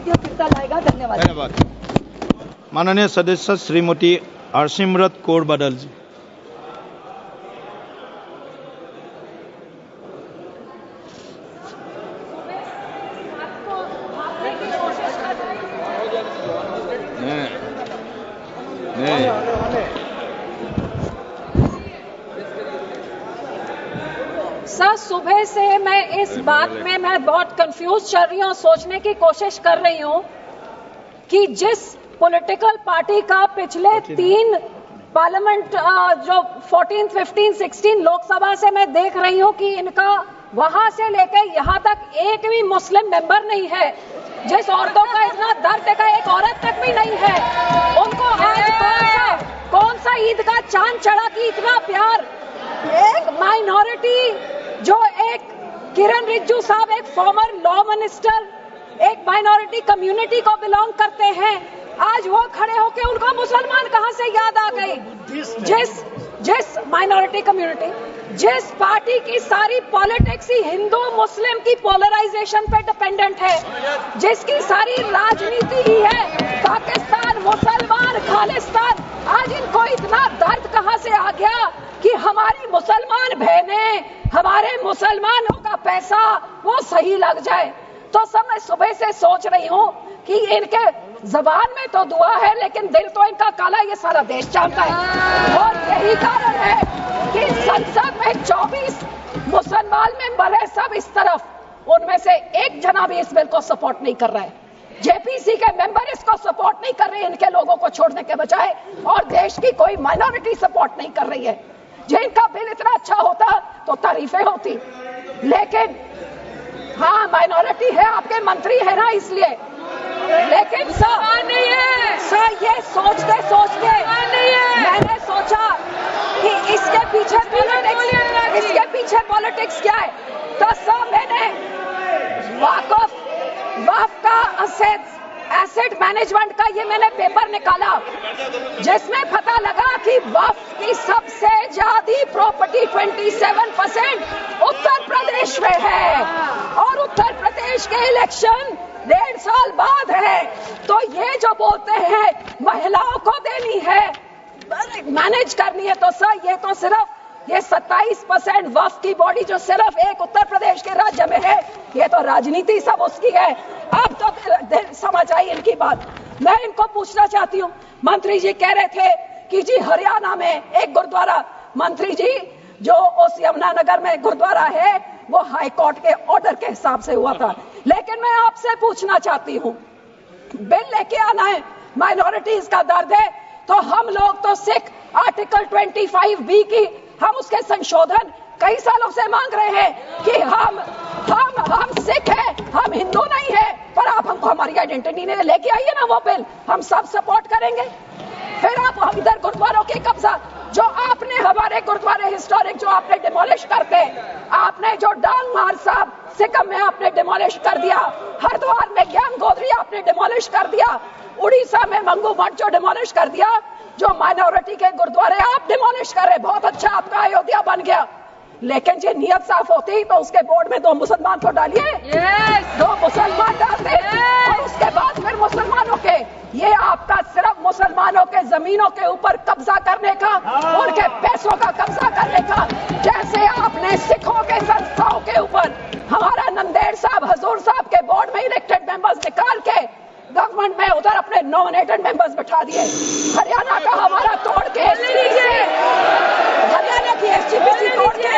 शांति और स्थिरता लाएगा। धन्यवाद। धन्यवाद। माननीय सदस्य श्रीमती हरसिमरत कौर बादल जी। सर, सुबह से मैं इस बात में मैं बहुत कंफ्यूज चल रही हूँ, सोचने की कोशिश कर रही हूँ कि जिस पॉलिटिकल पार्टी का पिछले 3 पार्लियामेंट जो 14, 15, 16 लोकसभा से मैं देख रही हूँ कि इनका वहां से लेकर यहाँ तक एक भी मुस्लिम मेंबर नहीं है, जिस औरतों का इतना दर्द का एक औरत तक भी नहीं है, उनको आज कौन सा ईद का चांद चढ़ा कि इतना प्यार। एक माइनॉरिटी जो एक किरण रिजिजू साहब एक फॉर्मर लॉ मिनिस्टर एक माइनॉरिटी कम्युनिटी को बिलोंग करते हैं, आज वो खड़े होके उनको मुसलमान कहां से याद आ गई। जिस माइनॉरिटी कम्युनिटी, जिस पार्टी की सारी पॉलिटिक्स ही हिंदू मुस्लिम की पोलराइजेशन पे डिपेंडेंट है, जिसकी सारी राजनीति ही है पाकिस्तान मुसलमान खालिस्तान, आज इनको इतना दर्द कहां से आ गया कि हमारी मुसलमान बहनें, हमारे मुसलमानों का पैसा वो सही लग जाए। तो सब मैं सुबह से सोच रही हूँ कि इनके जबान में तो दुआ है लेकिन दिल तो इनका काला, ये सारा देश जानता है। और यही कारण है कि संसद में 24 मुसलमान मेंबर है, सब इस तरफ, उनमें से एक जना भी इस बिल को सपोर्ट नहीं कर रहा है। जेपीसी के मेंबर इसको सपोर्ट नहीं कर रहे, इनके लोगों को छोड़ने के बजाय, और देश की कोई माइनॉरिटी सपोर्ट नहीं कर रही है। जिनका बिल इतना अच्छा होता तो तारीफें होती, लेकिन हाँ माइनॉरिटी है, आपके मंत्री है ना इसलिए, लेकिन सर नहीं है। सर ये सोचते सोचते मैंने सोचा कि इसके पीछे पॉलिटिक्स क्या है। तो सर मैंने वक्फ का एसेट मैनेजमेंट का ये मैंने पेपर निकाला, जिसमें पता लगा कि वक्फ की सबसे ज्यादा प्रॉपर्टी 27% उत्तर प्रदेश में है, और उत्तर प्रदेश के इलेक्शन 1.5 साल बाद है। तो ये जो बोलते हैं महिलाओं को देनी है, मैनेज करनी है, तो सर ये तो सिर्फ ये 27% वक्फ की बॉडी जो सिर्फ एक उत्तर प्रदेश के राज्य में है, ये तो राजनीति सब उसकी है। अब तो समझ आई इनकी बात। मैं इनको पूछना चाहती हूँ, मंत्री जी कह रहे थे कि जी हरियाणा में एक गुरुद्वारा, मंत्री जी जो उस यमुनानगर में गुरुद्वारा है वो हाई कोर्ट के ऑर्डर के हिसाब से हुआ था, लेकिन मैं आपसे पूछना चाहती हूँ, बिल लेके आना है, माइनॉरिटीज का दर्द है, तो हम लोग तो सिख आर्टिकल 25B की हम उसके संशोधन कई सालों से मांग रहे हैं कि हम सिख हैं, हम हिंदू नहीं है, पर आप हमको हमारी आइडेंटिटी नहीं लेके आइए ना वो बिल, हम सब सपोर्ट करेंगे। फिर आप हम इधर गुरुद्वारों के कब्जा, जो आपने हमारे गुरुद्वारे हिस्टोरिक जो आपने डिमोलिश करते, आपने जो डांग मार साहब सिक्किम में आपने डिमोलिश कर दिया, हरिद्वार में ज्ञान गोदरी आपने डिमोलिश कर दिया, उड़ीसा में मंगू मठ जो डिमोलिश कर दिया, जो माइनॉरिटी के गुरुद्वारे आप डिमोलिश कर रहे, बहुत अच्छा आपका अयोध्या बन गया, लेकिन जो नियत साफ होती तो उसके बोर्ड में 2 मुसलमान को डालिए, 2 मुसलमान डालते, और उसके बाद फिर मुसलमानों के, ये आपका सिर्फ मुसलमानों के जमीनों के ऊपर कब्जा करने का, उनके पैसों का कब्जा करने का, जैसे आपने सिखों के संस्थाओं के ऊपर हमारा नंदेड़ साहब हजूर साहब के बोर्ड में इलेक्टेड मेंबर्स निकाल के गवर्नमेंट में उधर अपने नॉमिनेटेड मेंबर्स बिठा दिए, हरियाणा का हमारा तोड़ के, हरियाणा की SGPC तोड़ के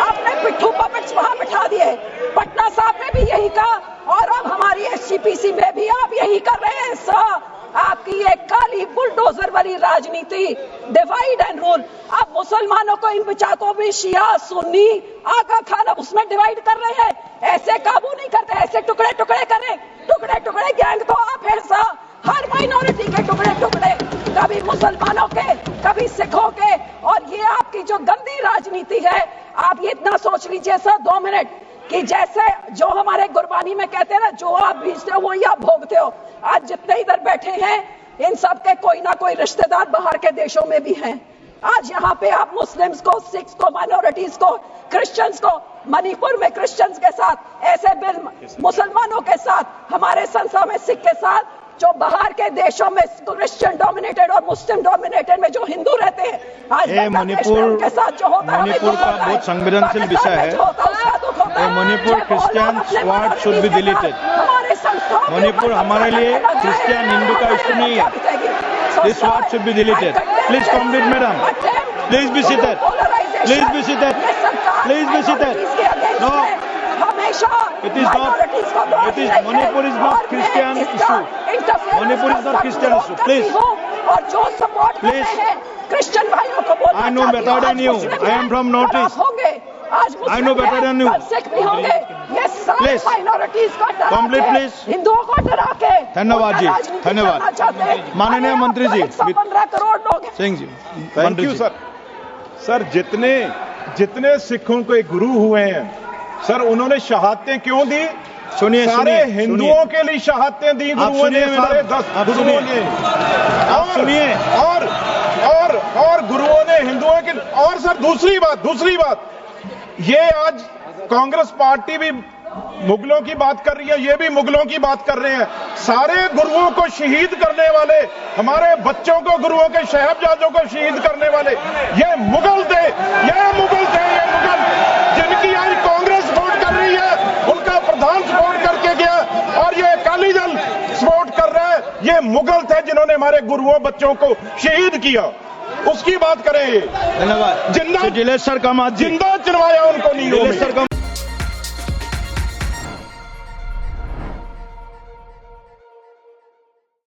आपने पिट्ठू पपेट्स वहां बिठा दिए, पटना साहब ने भी यही कहा, और अब हमारी SGPC में भी आप यही कर रहे हैं। सर आपकी ये काली बुलडोजर वाली राजनीति, डिवाइड एंड रूल, अब मुसलमानों को इन बिचाकों भी शिया सुन्नी आका खान उसमें डिवाइड कर रहे हैं, ऐसे काबू नहीं करते, ऐसे टुकड़े टुकड़े करें, टुकड़े टुकड़े गैंग तो आप हैं सर, हर माइनॉरिटी के टुकड़े टुकड़े, कभी मुसलमानों के कभी सिखों के, और ये आपकी जो गंदी राजनीति है, आप ये इतना सोच लीजिए सर 2 मिनट कि जैसे जो हमारे गुरबानी में कहते हैं ना, जो आप बीजते हो वही आप भोगते हो। आज जितने इधर बैठे हैं इन सब के कोई ना कोई रिश्तेदार बाहर के देशों में भी हैं, आज यहाँ पे आप मुस्लिम्स को, सिख्स को, माइनॉरिटीज को, क्रिश्चियंस को, मणिपुर में क्रिश्चियंस के साथ ऐसे बिल मुसलमानों के साथ, हमारे संस्था में सिख के साथ, जो बाहर के देशों में क्रिश्चियन डोमिनेटेड और मुस्लिम डोमिनेटेड में जो हिंदू रहते हैं, आज बांग्लादेश में उनके साथ जो होता है, मणिपुर का बहुत संवेदनशील विषय है। Manipur Christians word should be deleted. Manipur हमारे लिए क्रिश्चियन हिंदू का इश्यू नहीं है। This word should be deleted. Please complete madam, please be seated, please be seated, please be seated. No, it is not, it is, Manipur is not Christian issue. Manipur is not Christian issue. Please, और जो support please, Christian भाइयों को बोलना I know better than you. I am from Northeast. आज I know better than you. Sikh भी होंगे, ये सारे Please. माइनॉरिटीज को डरा Complete, के, please. हिंदुओं को डरा के धन्यवाद जी, राजनीति धन्यवाद। करना चाहते हैं। माननीय मंत्री जी, 115 करोड़ लोग हैं। सिंह जी, थैंक मंत्री यू जी। सर। सर जितने सिखों के गुरु हुए हैं सर, उन्होंने शहादतें क्यों दी? सुनिए, सारे सुनिए, हिंदुओं सुनिए। के लिए शहादतें दी आप गुरुओं ने, सुनिए सारे मैडम, 10 आप गुरुओं सुनिए। ने। आप सुनिए। और गुरुओं ने हिंदुओं के। और सर दूसरी बात, ये आज कांग्रेस पार्टी भी मुगलों की बात कर रही है, ये भी मुगलों की बात कर रहे हैं। सारे गुरुओं को शहीद करने वाले, हमारे बच्चों को, गुरुओं के साहिबजादों को शहीद करने वाले, ये मुगल थे, जिनकी आज कांग्रेस सपोर्ट कर रही है, उनका प्रधान सपोर्ट करके गया, और ये अकाली दल सपोर्ट कर रहा है। ये मुगल थे जिन्होंने हमारे गुरुओं, बच्चों को शहीद किया, उसकी बात करें। धन्यवाद। जिंदा जिलेश सर का जिंदा चलवाया उनको नीलों में। जिलेश सर का